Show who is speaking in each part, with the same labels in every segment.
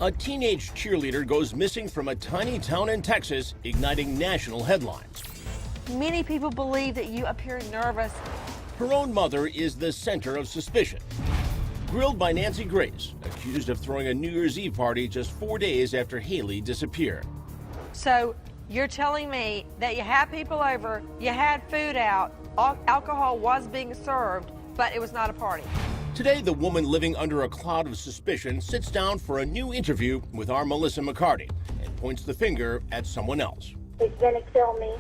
Speaker 1: A teenage cheerleader goes missing from a tiny town in Texas, igniting national headlines.
Speaker 2: Many people believe that you appear nervous.
Speaker 1: Her own mother is the center of suspicion. Grilled by Nancy Grace, accused of throwing a New Year's Eve party just 4 days after Hailey disappeared.
Speaker 2: So you're telling me that you had people over, you had food out, alcohol was being served, but it was not a party.
Speaker 1: Today, the woman living under a cloud of suspicion sits down for a new interview with our Melissa McCarty and points the finger at someone else.
Speaker 3: He's gonna kill me.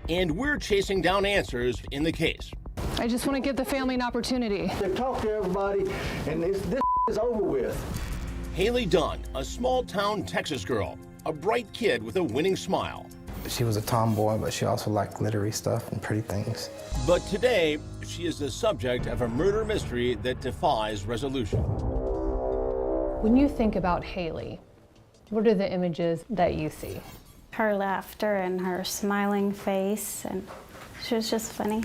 Speaker 1: And we're chasing down answers in the case.
Speaker 4: I just want to give the family an opportunity.
Speaker 5: They've talked to everybody, and this is over with.
Speaker 1: Hailey Dunn, a small-town Texas girl, a bright kid with a winning smile.
Speaker 6: She was a tomboy, but she also liked glittery stuff and pretty things.
Speaker 1: But today, she is the subject of a murder mystery that defies resolution.
Speaker 4: When you think about Hailey, what are the images that you see?
Speaker 7: Her laughter and her smiling face, and she was just funny.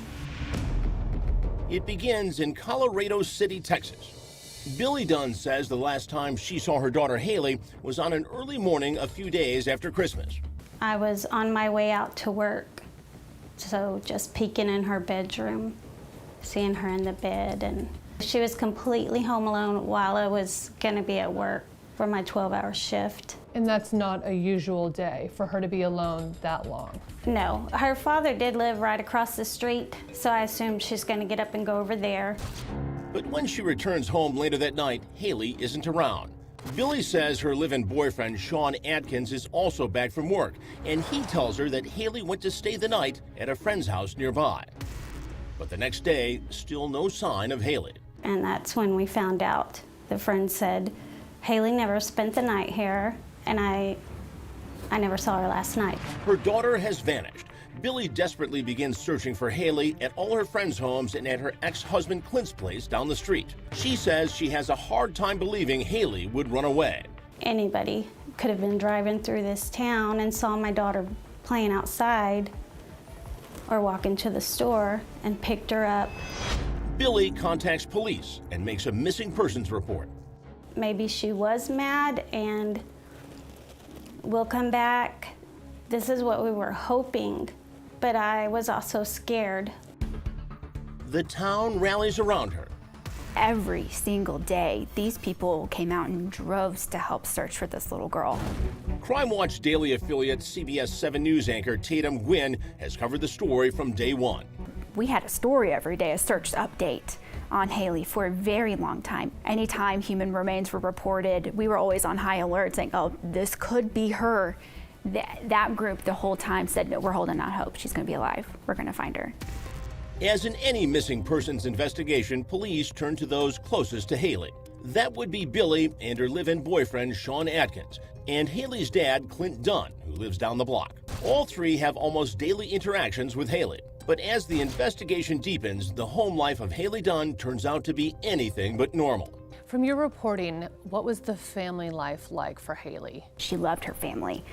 Speaker 1: It begins in Colorado City, Texas. Billy Dunn says the last time she saw her daughter Hailey was on an early morning a few days after Christmas.
Speaker 7: I was on my way out to work, so just peeking in her bedroom, seeing her in the bed, and she was completely home alone while I was gonna be at work for my 12-hour shift.
Speaker 4: And that's not a usual day for her to be alone that long.
Speaker 7: No, her father did live right across the street, so I assumed she's gonna get up and go over there.
Speaker 1: But when she returns home later that night, Hailey isn't around. Billy says her live-in boyfriend, Shawn Adkins, is also back from work, and he tells her that Hailey went to stay the night at a friend's house nearby. But the next day, still no sign of Hailey.
Speaker 7: And that's when we found out. The friend said, Hailey never spent the night here, and I never saw her last night.
Speaker 1: Her daughter has vanished. Billy desperately begins searching for Hailey at all her friends' homes and at her ex-husband Clint's place down the street. She says she has a hard time believing Hailey would run away.
Speaker 7: Anybody could have been driving through this town and saw my daughter playing outside or walking to the store and picked her up.
Speaker 1: Billy contacts police and makes a missing persons report.
Speaker 7: Maybe she was mad and will come back. This is what we were hoping, but I was also scared.
Speaker 1: The town rallies around her.
Speaker 8: Every single day, these people came out in droves to help search for this little girl.
Speaker 1: Crime Watch Daily affiliate CBS 7 News anchor Tatum Gwynn has covered the story from day one.
Speaker 8: We had a story every day, a search update on Hailey for a very long time. Anytime human remains were reported, we were always on high alert saying, oh, this could be her. That group the whole time said, no, we're holding out hope. She's gonna be alive. We're gonna find her.
Speaker 1: As in any missing persons investigation, police turn to those closest to Hailey. That would be Billy and her live-in boyfriend, Shawn Adkins, and Hailey's dad, Clint Dunn, who lives down the block. All three have almost daily interactions with Hailey. But as the investigation deepens, the home life of Hailey Dunn turns out to be anything but normal.
Speaker 4: From your reporting, what was the family life like for Hailey?
Speaker 8: She loved her family.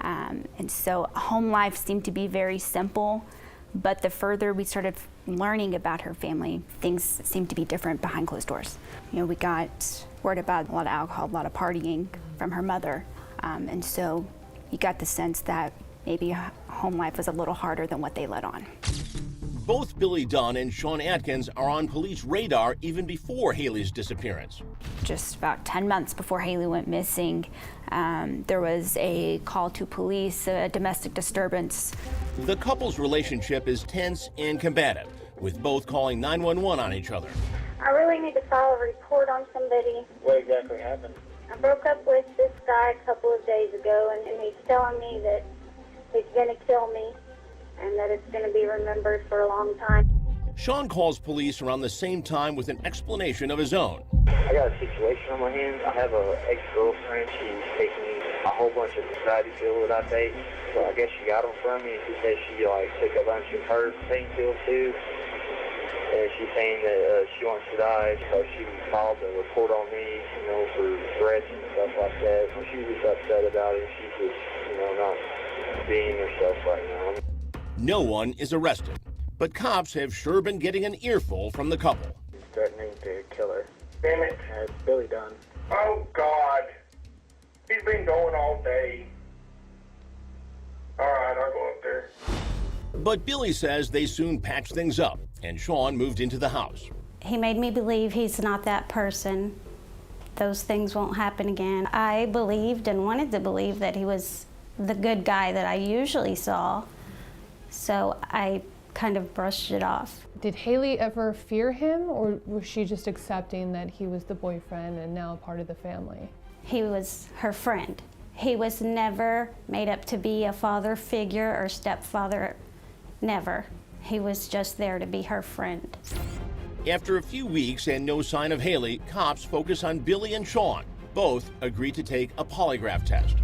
Speaker 8: And so home life seemed to be very simple, but the further we started learning about her family, things seemed to be different behind closed doors. You know, we got word about a lot of alcohol, a lot of partying from her mother. And so you got the sense that maybe home life was a little harder than what they let on.
Speaker 1: Both Billy Dunn and Shawn Adkins are on police radar even before Hailey's disappearance.
Speaker 8: Just about 10 months before Hailey went missing, there was a call to police, a domestic disturbance.
Speaker 1: The couple's relationship is tense and combative, with both calling 911 on each other.
Speaker 3: I really need to file a report on somebody.
Speaker 9: What exactly happened?
Speaker 3: I broke up with this guy a couple of days ago, and he's telling me that he's gonna kill me and that it's gonna be remembered for a long time.
Speaker 1: Shawn calls police around the same time with an explanation of his own.
Speaker 9: I got a situation on my hands. I have an ex-girlfriend. She's taking a whole bunch of anxiety pills that I take. So I guess she got them from me, and she said she took a bunch of her pain pills too. And she's saying that she wants to die, so she filed a report on me, for threats and stuff like that. So she's just upset about it. She's just, not being herself right now.
Speaker 1: No one is arrested, but cops have sure been getting an earful from the couple.
Speaker 9: He's threatening to kill her. Damn it. It's Billy Dunn. Oh, God.
Speaker 10: He's been going all day. All right, I'll go up there.
Speaker 1: But Billy says they soon patched things up, and Shawn moved into the house.
Speaker 7: He made me believe he's not that person. Those things won't happen again. I believed and wanted to believe that he was the good guy that I usually saw, so I kind of brushed it off.
Speaker 4: Did Hailey ever fear him, or was she just accepting that he was the boyfriend and now a part of the family?
Speaker 7: He was her friend. He was never made up to be a father figure or stepfather, never. He was just there to be her friend.
Speaker 1: After a few weeks and no sign of Hailey, cops focus on Billy and Shawn. Both agreed to take a polygraph test.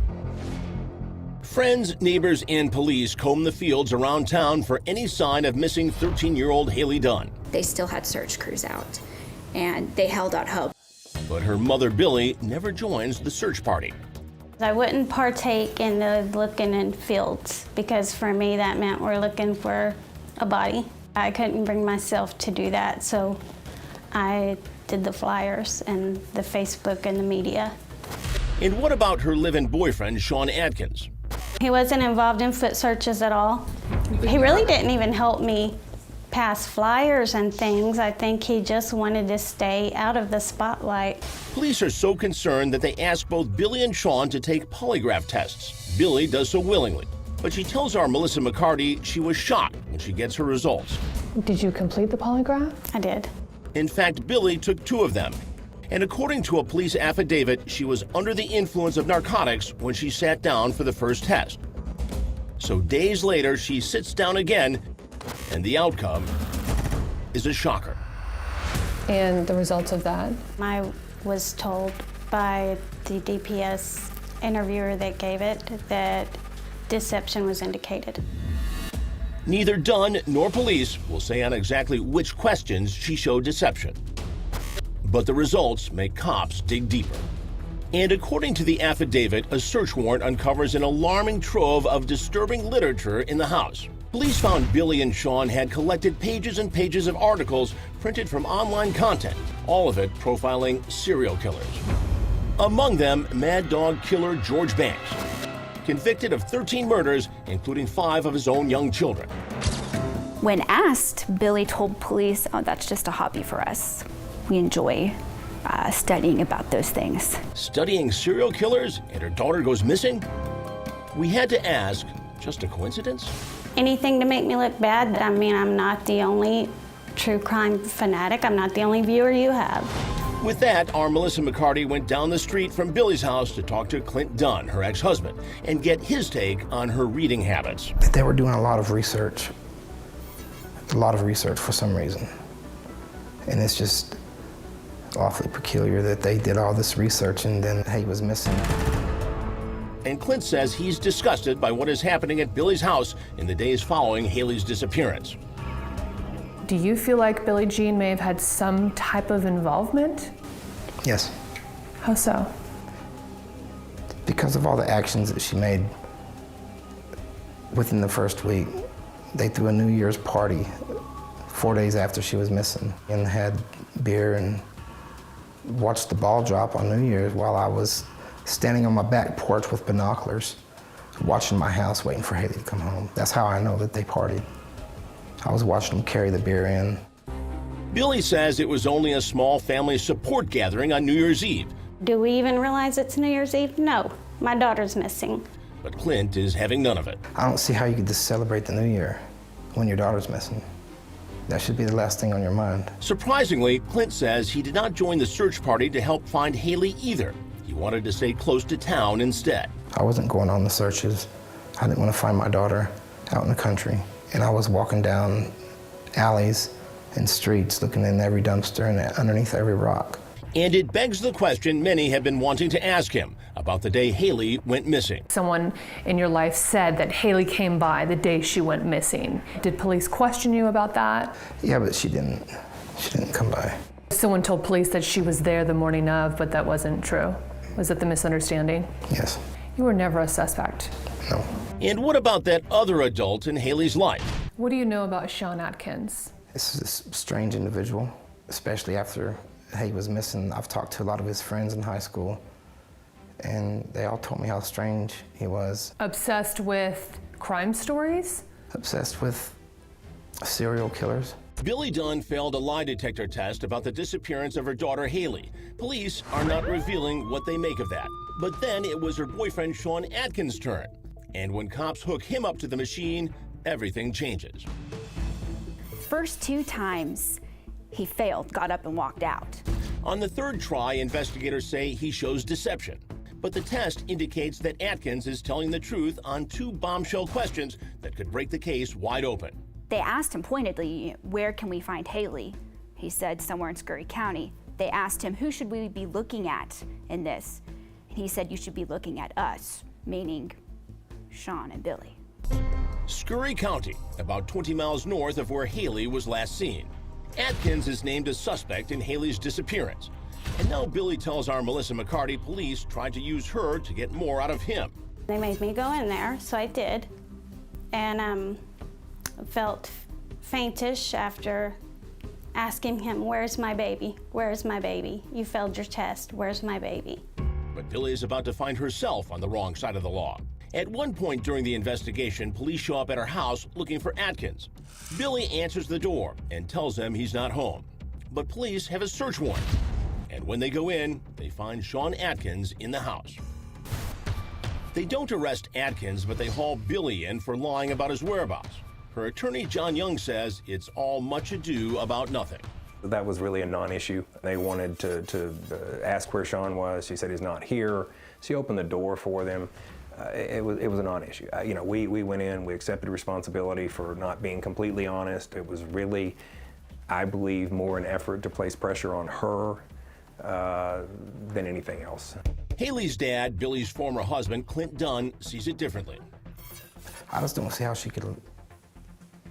Speaker 1: Friends, neighbors, and police combed the fields around town for any sign of missing 13-year-old Hailey Dunn.
Speaker 11: They still had search crews out, and they held out hope.
Speaker 1: But her mother, Billy, never joins the search party.
Speaker 7: I wouldn't partake in the looking in fields, because for me that meant we're looking for a body. I couldn't bring myself to do that, so I did the flyers and the Facebook and the media.
Speaker 1: And what about her live-in boyfriend, Shawn Adkins?
Speaker 7: He wasn't involved in foot searches at all. He really didn't even help me pass flyers and things. I think he just wanted to stay out of the spotlight.
Speaker 1: Police are so concerned that they ask both Billy and Shawn to take polygraph tests. Billy does so willingly, but she tells our Melissa McCarty she was shocked when she gets her results.
Speaker 4: Did you complete the polygraph?
Speaker 7: I did.
Speaker 1: In fact, Billy took 2 of them. And according to a police affidavit, she was under the influence of narcotics when she sat down for the first test. So days later, she sits down again, and the outcome is a shocker.
Speaker 4: And the results of that?
Speaker 7: I was told by the DPS interviewer that gave it that deception was indicated.
Speaker 1: Neither Dunn nor police will say on exactly which questions she showed deception. But the results make cops dig deeper. And according to the affidavit, a search warrant uncovers an alarming trove of disturbing literature in the house. Police found Billy and Shawn had collected pages and pages of articles printed from online content, all of it profiling serial killers. Among them, Mad Dog killer George Banks, convicted of 13 murders, including 5 of his own young children.
Speaker 8: When asked, Billy told police, "Oh, that's just a hobby for us. We enjoy studying about those things."
Speaker 1: Studying serial killers and her daughter goes missing? We had to ask, just a coincidence?
Speaker 7: Anything to make me look bad. I mean, I'm not the only true crime fanatic. I'm not the only viewer you have.
Speaker 1: With that, our Melissa McCarty went down the street from Billy's house to talk to Clint Dunn, her ex-husband, and get his take on her reading habits.
Speaker 6: They were doing a lot of research for some reason. And it's just awfully peculiar that they did all this research and then he was missing.
Speaker 1: And Clint says he's disgusted by what is happening at Billy's house in the days following Hailey's disappearance.
Speaker 4: Do you feel like Billie Jean may have had some type of involvement?
Speaker 6: Yes.
Speaker 4: How so?
Speaker 6: Because of all the actions that she made within the first week. They threw a New Year's party 4 days after she was missing and had beer and watched the ball drop on New Year's while I was standing on my back porch with binoculars, watching my house, waiting for Hailey to come home. That's how I know that they partied. I was watching them carry the beer in.
Speaker 1: Billy says it was only a small family support gathering on New Year's Eve.
Speaker 7: Do we even realize it's New Year's Eve? No, my daughter's missing.
Speaker 1: But Clint is having none of it.
Speaker 6: I don't see how you could just celebrate the New Year when your daughter's missing. That should be the last thing on your mind.
Speaker 1: Surprisingly, Clint says he did not join the search party to help find Hailey either. He wanted to stay close to town instead.
Speaker 6: I wasn't going on the searches. I didn't want to find my daughter out in the country. And I was walking down alleys and streets looking in every dumpster and underneath every rock.
Speaker 1: And it begs the question many have been wanting to ask him about the day Hailey went missing.
Speaker 4: Someone in your life said that Hailey came by the day she went missing. Did police question you about that?
Speaker 6: Yeah, but she didn't come by.
Speaker 4: Someone told police that she was there the morning of, but that wasn't true. Was it the misunderstanding?
Speaker 6: Yes.
Speaker 4: You were never a suspect.
Speaker 6: No.
Speaker 1: And what about that other adult in Hailey's life?
Speaker 4: What do you know about Shawn Adkins?
Speaker 6: This is a strange individual, especially after Hailey was missing. I've talked to a lot of his friends in high school, and they all told me how strange he was.
Speaker 4: Obsessed with crime stories?
Speaker 6: Obsessed with serial killers.
Speaker 1: Billy Dunn failed a lie detector test about the disappearance of her daughter Hailey. Police are not revealing what they make of that. But then it was her boyfriend Shawn Adkins' turn. And when cops hook him up to the machine, everything changes.
Speaker 8: First 2 times he failed, got up and walked out.
Speaker 1: On the third try, investigators say he shows deception. But the test indicates that Adkins is telling the truth on 2 bombshell questions that could break the case wide open.
Speaker 8: They asked him pointedly, where can we find Hailey? He said somewhere in Scurry County. They asked him, who should we be looking at in this? And he said, you should be looking at us, meaning Shawn and Billy.
Speaker 1: Scurry County, about 20 miles north of where Hailey was last seen. Adkins is named as suspect in Hailey's disappearance. And now Billy tells our Melissa McCarty police tried to use her to get more out of him.
Speaker 7: They made me go in there, so I did. And felt faintish after asking him, where's my baby? Where's my baby? You failed your test. Where's my baby?
Speaker 1: But Billy is about to find herself on the wrong side of the law. At one point during the investigation, police show up at her house looking for Adkins. Billy answers the door and tells them he's not home. But police have a search warrant. And when they go in, they find Shawn Adkins in the house. They don't arrest Adkins, but they haul Billy in for lying about his whereabouts. Her attorney, John Young, says it's all much ado about nothing.
Speaker 12: That was really a non-issue. They wanted to ask where Shawn was. She said he's not here. She opened the door for them. It was a non-issue. We went in, we accepted responsibility for not being completely honest. It was really, I believe, more an effort to place pressure on her than anything else.
Speaker 1: Hailey's dad, Billy's former husband, Clint Dunn, sees it differently.
Speaker 6: I just don't see how she could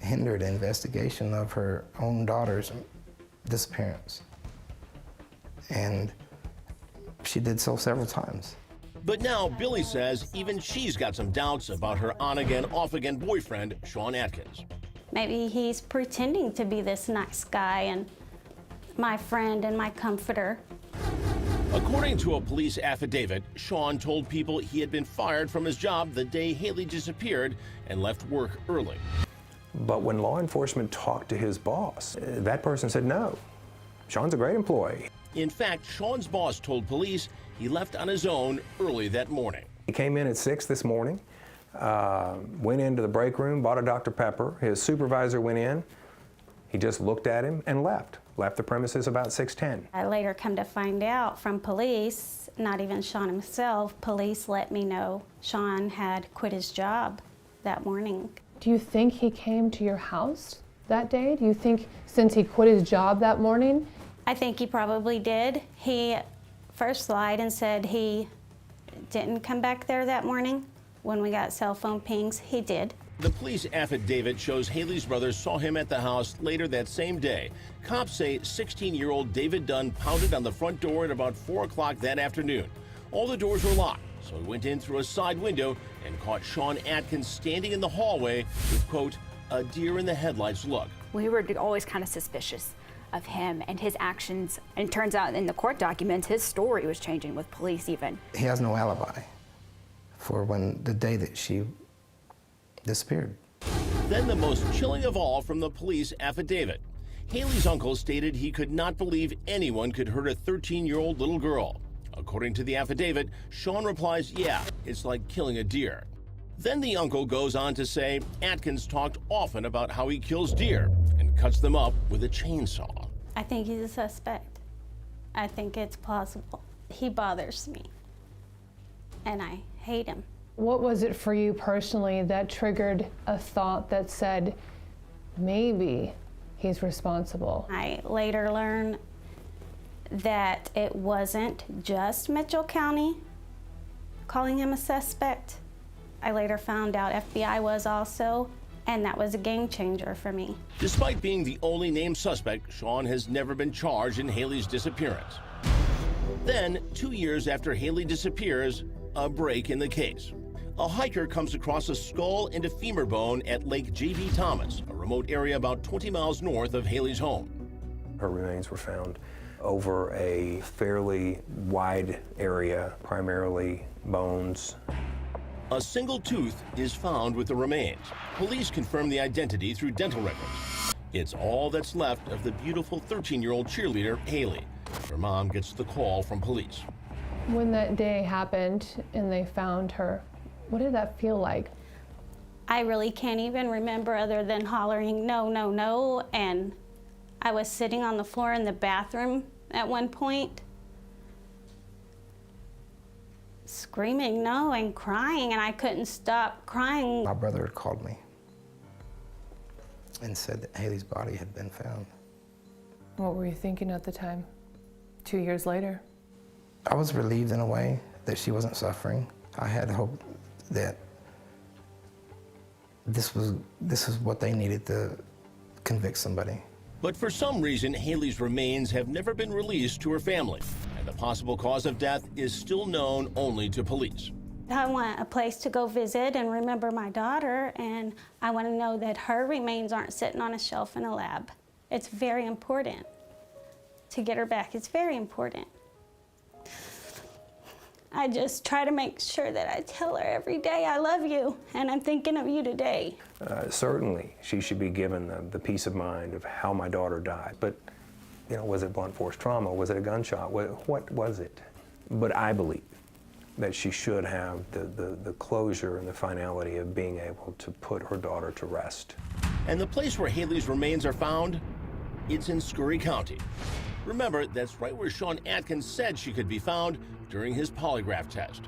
Speaker 6: hinder the investigation of her own daughter's disappearance. And she did so several times.
Speaker 1: But now Billy says even she's got some doubts about her on-again, off-again boyfriend, Shawn Adkins.
Speaker 7: Maybe he's pretending to be this nice guy and my friend and my comforter.
Speaker 1: According to a police affidavit, Shawn told people he had been fired from his job the day Hailey disappeared and left work early.
Speaker 12: But when law enforcement talked to his boss, that person said no. Shawn's a great employee.
Speaker 1: In fact, Shawn's boss told police he left on his own early that morning.
Speaker 12: He came in at 6 this morning, went into the break room, bought a Dr. Pepper. His supervisor went in. He just looked at him and left the premises about 6:10.
Speaker 7: I later come to find out from police, not even Shawn himself, police let me know Shawn had quit his job that morning.
Speaker 4: Do you think he came to your house that day? Do you think since he quit his job that morning?
Speaker 7: I think he probably did. He first lied and said he didn't come back there that morning. When we got cell phone pings, he did.
Speaker 1: The police affidavit shows Hailey's brothers saw him at the house later that same day. Cops say 16-year-old David Dunn pounded on the front door at about 4 o'clock that afternoon. All the doors were locked, so he went in through a side window and caught Shawn Adkins standing in the hallway with, quote, a deer in the headlights look.
Speaker 8: We were always kind of suspicious of him and his actions. And it turns out in the court documents, his story was changing with police even.
Speaker 6: He has no alibi for the day that she disappeared.
Speaker 1: Then the most chilling of all from the police affidavit. Hailey's uncle stated he could not believe anyone could hurt a 13-year-old little girl. According to the affidavit, Shawn replies, yeah, it's like killing a deer. Then the uncle goes on to say Adkins talked often about how he kills deer and cuts them up with a chainsaw.
Speaker 7: I think he's a suspect. I think it's plausible. He bothers me, and I hate him.
Speaker 4: What was it for you personally that triggered a thought that said, maybe he's responsible?
Speaker 7: I later learned that it wasn't just Mitchell County calling him a suspect. I later found out FBI was also, and that was a game changer for me.
Speaker 1: Despite being the only named suspect, Shawn has never been charged in Hailey's disappearance. Then, 2 years after Hailey disappears, a break in the case. A hiker comes across a skull and a femur bone at Lake J.B. Thomas, a remote area about 20 miles north of Hailey's home.
Speaker 12: Her remains were found over a fairly wide area, primarily bones.
Speaker 1: A single tooth is found with the remains. Police confirm the identity through dental records. It's all that's left of the beautiful 13-year-old cheerleader, Hailey. Her mom gets the call from police.
Speaker 4: When that day happened and they found her, what did that feel like?
Speaker 7: I really can't even remember other than hollering, no, no, no, and I was sitting on the floor in the bathroom at one point, screaming no and crying, and I couldn't stop crying.
Speaker 6: My brother had called me and said that Hailey's body had been found.
Speaker 4: What were you thinking at the time, 2 years later?
Speaker 6: I was relieved in a way that she wasn't suffering. I had hope that this was what they needed to convict somebody.
Speaker 1: But for some reason, Hailey's remains have never been released to her family, and the possible cause of death is still known only to police.
Speaker 7: I want a place to go visit and remember my daughter, and I want to know that her remains aren't sitting on a shelf in a lab. It's very important to get her back. It's very important. I just try to make sure that I tell her every day, I love you, and I'm thinking of you today.
Speaker 12: Certainly, she should be given the peace of mind of how my daughter died. But, you know, was it blunt force trauma? Was it a gunshot? What was it? But I believe that she should have the closure and the finality of being able to put her daughter to rest.
Speaker 1: And the place where Hailey's remains are found, it's in Scurry County. Remember, that's right where Shawn Adkins said she could be found during his polygraph test.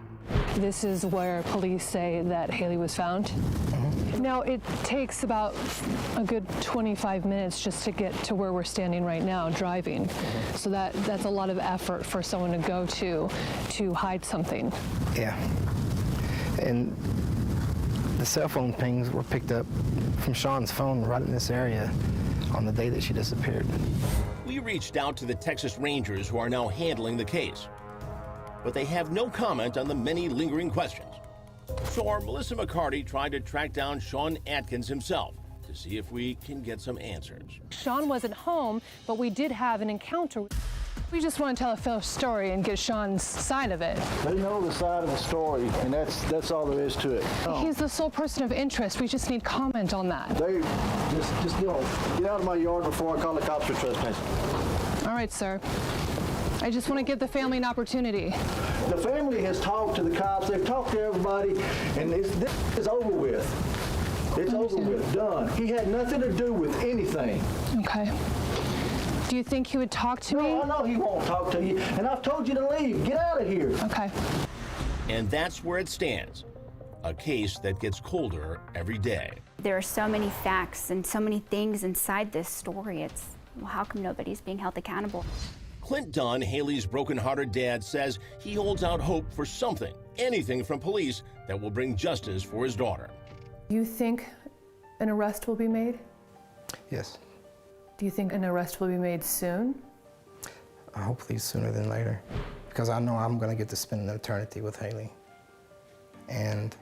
Speaker 4: This is where police say that Hailey was found? Mm-hmm. Now, it takes about a good 25 minutes just to get to where we're standing right now, driving. Mm-hmm. So that's a lot of effort for someone to go to hide something.
Speaker 6: Yeah. And the cell phone pings were picked up from Shawn's phone right in this area on the day that she disappeared.
Speaker 1: We reached out to the Texas Rangers who are now handling the case, but they have no comment on the many lingering questions. So our Melissa McCarty tried to track down Shawn Adkins himself to see if we can get some answers.
Speaker 4: Shawn wasn't home, but we did have an encounter. We just want to tell a full story and get Shawn's side of it.
Speaker 5: They know the side of the story, and that's all there is to it.
Speaker 4: He's the sole person of interest. We just need comment on that.
Speaker 5: They just you know, get out of my yard before I call the cops for trespassing.
Speaker 4: All right, sir. I just want to give the family an opportunity.
Speaker 5: The family has talked to the cops. They've talked to everybody, and this is over with. It's over with. Done. He had nothing to do with anything.
Speaker 4: Okay. Do you think he would talk to me?
Speaker 5: No, I know he won't talk to you, and I've told you to leave. Get out of here.
Speaker 4: Okay.
Speaker 1: And that's where it stands. A case that gets colder every day.
Speaker 8: There are so many facts and so many things inside this story. It's, well, how come nobody's being held accountable?
Speaker 1: Clint Dunn, Hailey's broken-hearted dad, says he holds out hope for something, anything from police that will bring justice for his daughter.
Speaker 4: You think an arrest will be made?
Speaker 6: Yes.
Speaker 4: Do you think an arrest will be made soon?
Speaker 6: Hopefully sooner than later, because I know I'm going to get to spend an eternity with Hailey. And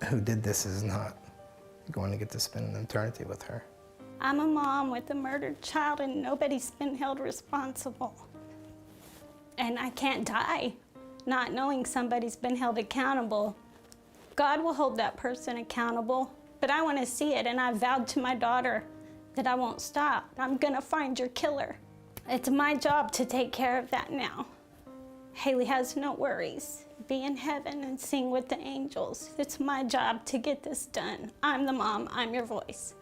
Speaker 6: who did this is not going to get to spend an eternity with her.
Speaker 7: I'm a mom with a murdered child, and nobody's been held responsible. And I can't die not knowing somebody's been held accountable. God will hold that person accountable, but I want to see it, and I vowed to my daughter that I won't stop. I'm gonna find your killer. It's my job to take care of that now. Hailey has no worries. Be in heaven and sing with the angels. It's my job to get this done. I'm the mom, I'm your voice.